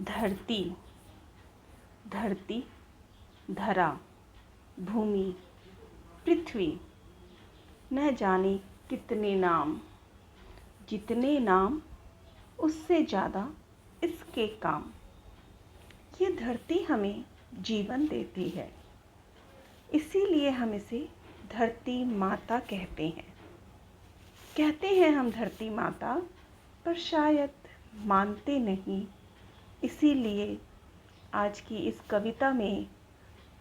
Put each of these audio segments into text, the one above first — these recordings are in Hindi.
धरती, धरती, धरा, भूमि, पृथ्वी, न जाने कितने नाम, जितने नाम उससे ज़्यादा इसके काम। ये धरती हमें जीवन देती है, इसीलिए हम इसे धरती माता कहते हैं। कहते हैं हम धरती माता, पर शायद मानते नहीं। इसीलिए आज की इस कविता में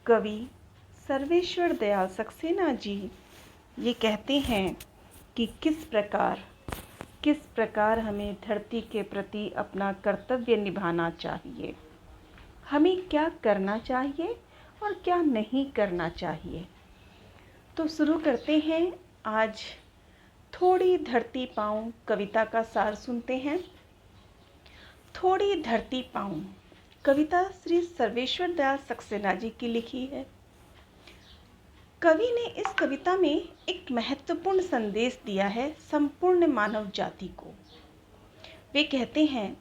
कवि सर्वेश्वर दयाल सक्सेना जी ये कहते हैं कि किस प्रकार हमें धरती के प्रति अपना कर्तव्य निभाना चाहिए, हमें क्या करना चाहिए और क्या नहीं करना चाहिए। तो शुरू करते हैं। आज थोड़ी धरती पाऊं कविता का सार सुनते हैं। थोड़ी धरती पाऊं कविता श्री सर्वेश्वर दयाल सक्सेना जी की लिखी है। कवि ने इस कविता में एक महत्वपूर्ण संदेश दिया है संपूर्ण मानव जाति को। वे कहते हैं,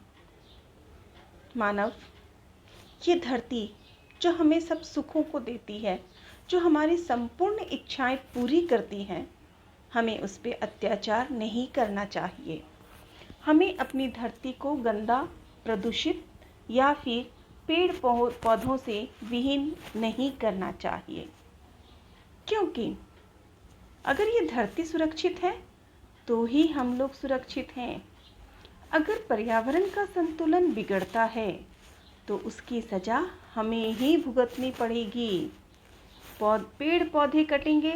मानव, ये धरती जो हमें सब सुखों को देती है, जो हमारी संपूर्ण इच्छाएं पूरी करती हैं, हमें उस पर अत्याचार नहीं करना चाहिए। हमें अपनी धरती को गंदा, प्रदूषित या फिर पेड़ पौधों से विहीन नहीं करना चाहिए, क्योंकि अगर ये धरती सुरक्षित है तो ही हम लोग सुरक्षित हैं। अगर पर्यावरण का संतुलन बिगड़ता है तो उसकी सज़ा हमें ही भुगतनी पड़ेगी। पेड़ पौधे कटेंगे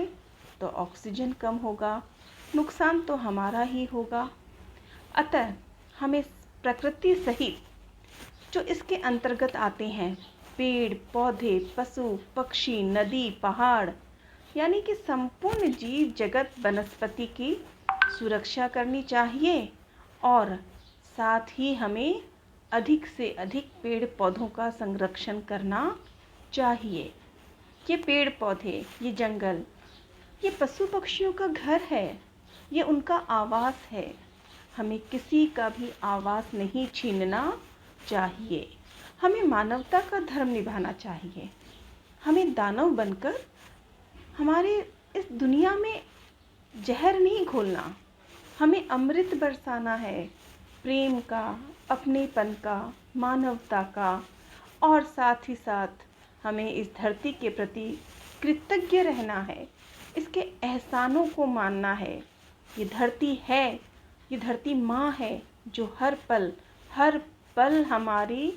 तो ऑक्सीजन कम होगा, नुकसान तो हमारा ही होगा। अतः हमें प्रकृति सहित जो इसके अंतर्गत आते हैं, पेड़ पौधे, पशु पक्षी, नदी, पहाड़, यानी कि संपूर्ण जीव जगत वनस्पति की सुरक्षा करनी चाहिए और साथ ही हमें अधिक से अधिक पेड़ पौधों का संरक्षण करना चाहिए। ये पेड़ पौधे, ये जंगल, ये पशु पक्षियों का घर है, ये उनका आवास है। हमें किसी का भी आवास नहीं छीनना चाहिए। हमें मानवता का धर्म निभाना चाहिए। हमें दानव बनकर हमारे इस दुनिया में जहर नहीं घोलना, हमें अमृत बरसाना है, प्रेम का, अपनेपन का, मानवता का, और साथ ही साथ हमें इस धरती के प्रति कृतज्ञ रहना है, इसके एहसानों को मानना है। ये धरती है, ये धरती माँ है जो हर पल हमारी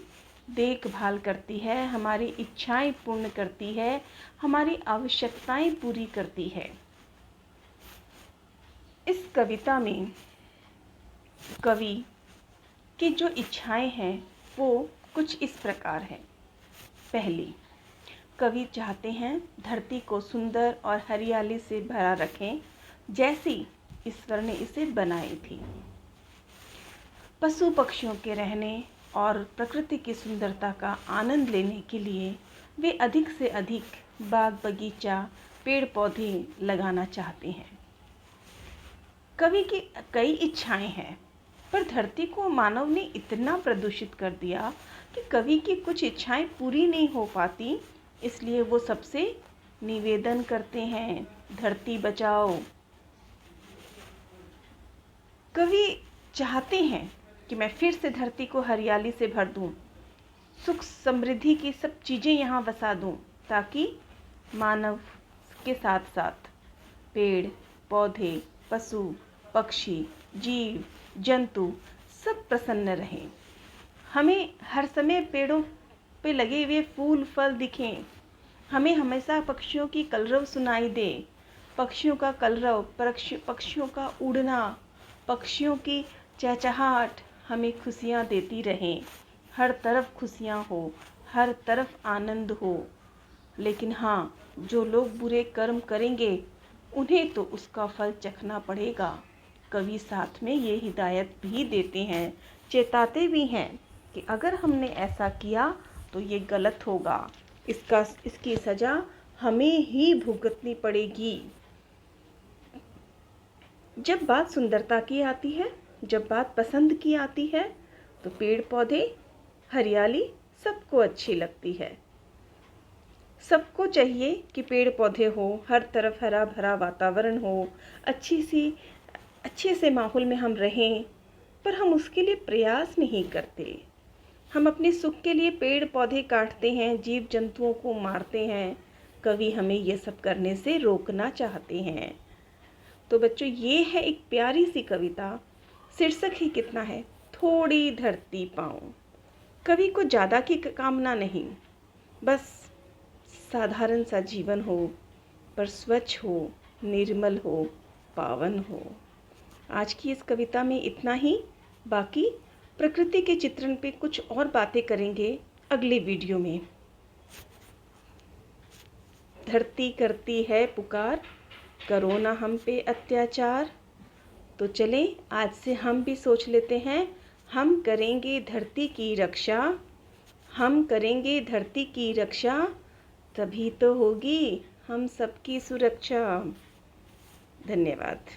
देखभाल करती है, हमारी इच्छाएं पूर्ण करती है, हमारी आवश्यकताएं पूरी करती है। इस कविता में कवि की जो इच्छाएं हैं वो कुछ इस प्रकार है। पहली, कवि चाहते हैं धरती को सुंदर और हरियाली से भरा रखें, जैसी ईश्वर ने इसे बनाई थी। पशु पक्षियों के रहने और प्रकृति की सुंदरता का आनंद लेने के लिए वे अधिक से अधिक बाग बगीचा, पेड़ पौधे लगाना चाहते हैं। कवि की कई इच्छाएं हैं, पर धरती को मानव ने इतना प्रदूषित कर दिया कि कवि की कुछ इच्छाएं पूरी नहीं हो पाती। इसलिए वो सबसे निवेदन करते हैं, धरती बचाओ। कवि चाहते हैं कि मैं फिर से धरती को हरियाली से भर दूं, सुख समृद्धि की सब चीज़ें यहाँ बसा दूं, ताकि मानव के साथ साथ पेड़ पौधे, पशु पक्षी, जीव जंतु सब प्रसन्न रहें। हमें हर समय पेड़ों पे लगे हुए फूल फल दिखें, हमें हमेशा पक्षियों की कलरव सुनाई दे, पक्षियों का कलरव, पक्षियों का उड़ना, पक्षियों की चहचहाहट हमें खुशियाँ देती रहें। हर तरफ खुशियाँ हो, हर तरफ आनंद हो। लेकिन हाँ, जो लोग बुरे कर्म करेंगे उन्हें तो उसका फल चखना पड़ेगा। कवि साथ में ये हिदायत भी देते हैं, चेताते भी हैं कि अगर हमने ऐसा किया तो ये गलत होगा, इसकी सज़ा हमें ही भुगतनी पड़ेगी। जब बात सुंदरता की आती है, जब बात पसंद की आती है, तो पेड़ पौधे हरियाली सबको अच्छी लगती है। सबको चाहिए कि पेड़ पौधे हो, हर तरफ हरा भरा वातावरण हो, अच्छे से माहौल में हम रहें, पर हम उसके लिए प्रयास नहीं करते। हम अपने सुख के लिए पेड़ पौधे काटते हैं, जीव जंतुओं को मारते हैं। कवि हमें ये सब करने से रोकना चाहते हैं। तो बच्चों, ये है एक प्यारी सी कविता। शीर्षक ही कितना है, थोड़ी धरती पाऊं। कवि को ज़्यादा की कामना नहीं, बस साधारण सा जीवन हो, पर स्वच्छ हो, निर्मल हो, पावन हो। आज की इस कविता में इतना ही। बाकी प्रकृति के चित्रण पे कुछ और बातें करेंगे अगले वीडियो में। धरती करती है पुकार, करो ना हम पे अत्याचार। तो चलें, आज से हम भी सोच लेते हैं, हम करेंगे धरती की रक्षा। हम करेंगे धरती की रक्षा, तभी तो होगी हम सबकी सुरक्षा। धन्यवाद।